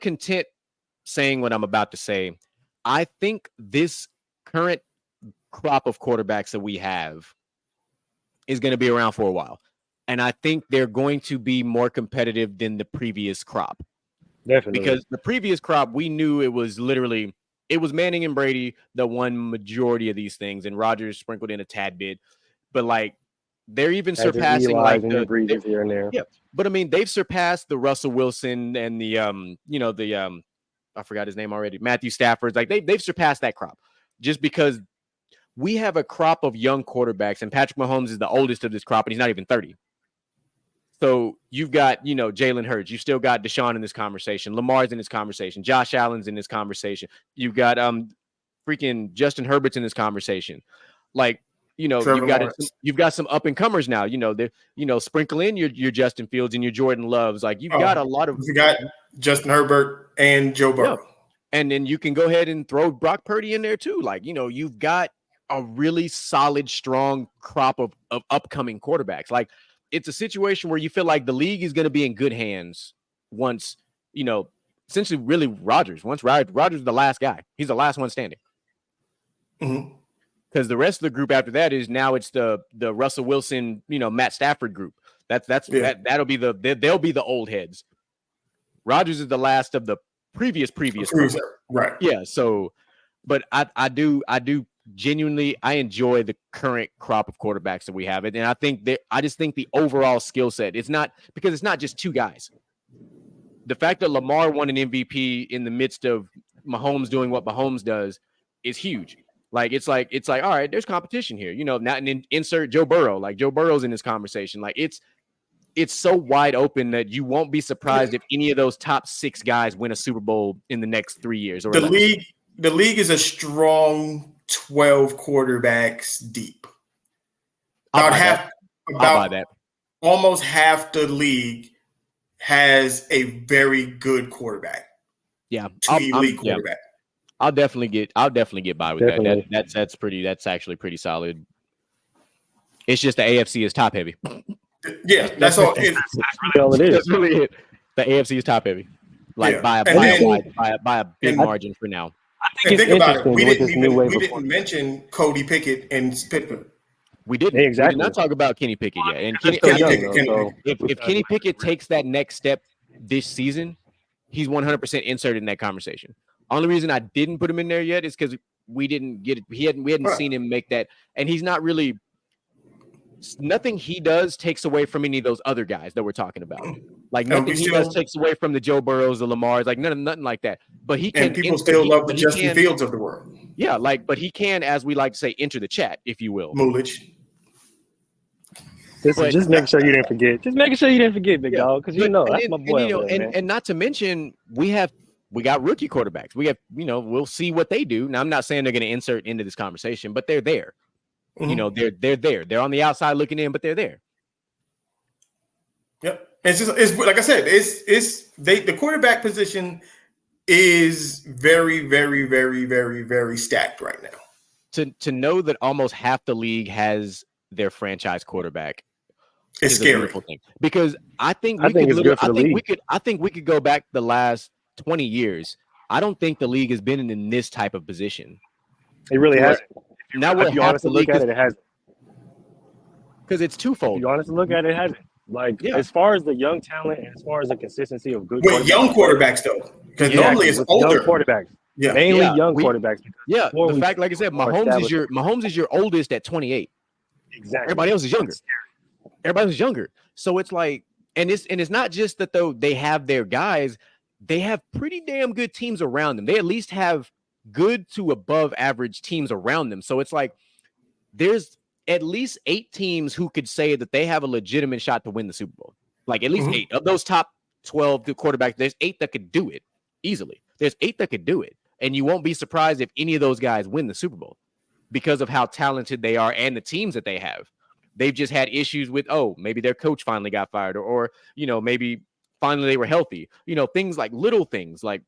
content saying what I'm about to say. I think this current crop of quarterbacks that we have is going to be around for a while. And I think they're going to be more competitive than the previous crop. Definitely. Because the previous crop, we knew it was Manning and Brady that won majority of these things, and Rodgers sprinkled in a tad bit. But like, they're even surpassing like the Breezes here and there. Yeah, but I mean, they've surpassed the Russell Wilson and the I forgot his name already, Matthew Stafford. Like they've surpassed that crop just because we have a crop of young quarterbacks, and Patrick Mahomes is the oldest of this crop, and he's not even 30. So you've got, Jalen Hurts. You've still got Deshaun in this conversation. Lamar's in this conversation. Josh Allen's in this conversation. You've got freaking Justin Herbert's in this conversation. Like, you've got some up and comers now. Sprinkle in your Justin Fields and your Jordan Loves. Like you've got a lot of. You got Justin Herbert and Joe Burrow. Yeah. And then you can go ahead and throw Brock Purdy in there too. Like, you've got a really solid, strong crop of upcoming quarterbacks. Like, it's a situation where you feel like the league is going to be in good hands once, essentially really Rodgers. Once Rodgers is the last guy. He's the last one standing. Mm-hmm. Because the rest of the group after that is now it's the Russell Wilson, Matt Stafford group. They'll be the old heads. Rodgers is the last of the previous. Right. Yeah. So, but I do genuinely, I enjoy the current crop of quarterbacks that we have. And I just think the overall skill set, it's not just two guys. The fact that Lamar won an MVP in the midst of Mahomes doing what Mahomes does is huge. Like, it's like, all right, there's competition here, not an insert Joe Burrow. Like Joe Burrow's in this conversation. Like it's so wide open that you won't be surprised if any of those top 6 guys win a Super Bowl in the next 3 years. Or the league is a strong 12 quarterbacks deep. I'll buy that. Almost half the league has a very good quarterback. Yeah, elite quarterback. Yeah. I'll definitely get by with that. That's actually pretty solid. It's just the AFC is top heavy. Yeah, that's all. That's really all it is. That's really it. The AFC is top heavy, by a big margin for now. And think about it. We didn't mention Cody Pickett and Pittman. We didn't. Exactly. We did not talk about Kenny Pickett yet. And if Kenny Pickett takes that next step this season, he's 100% inserted in that conversation. Only reason I didn't put him in there yet is because we didn't get it. We hadn't seen him make that, and he's not really. Nothing he does takes away from any of those other guys that we're talking about. Like nothing he does takes away from the Joe Burrows, the Lamars, like nothing like that. But he can. And people still love the Justin Fields of the world. Yeah, but he can, as we like to say, enter the chat, if you will. Mulich. Just making sure you didn't forget. Just making sure you didn't forget, big dog, because that's my boy. And not to mention, we got rookie quarterbacks. We have, we'll see what they do. Now, I'm not saying they're going to insert into this conversation, but they're there. Mm-hmm. They're there. They're on the outside looking in, but they're there. Yep. It's like I said, the quarterback position is very, very, very, very, very stacked right now. To know that almost half the league has their franchise quarterback is scary. A beautiful thing. Because I think we could go back the last 20 years. I don't think the league has been in this type of position. It really hasn't. Now we're honest to look at it hasn't. Because it's twofold. If you honestly look at it, it hasn't. Like, as far as the young talent and as far as the consistency of good young quarterbacks, though. Because normally it's older. Young quarterbacks. Yeah. Mainly young quarterbacks. Yeah, the fact, like I said, Mahomes is your oldest at 28. Exactly. Everybody else is younger. So it's like, and it's not just that though they have their guys, they have pretty damn good teams around them. They at least have good to above average teams around them. So it's like there's at least 8 teams who could say that they have a legitimate shot to win the Super Bowl. Like at least 8 of those top 12 quarterbacks. There's 8 that could do it easily. There's 8 that could do it. And you won't be surprised if any of those guys win the Super Bowl because of how talented they are and the teams that they have. They've just had issues with, maybe their coach finally got fired or maybe finally they were healthy. Things like little things like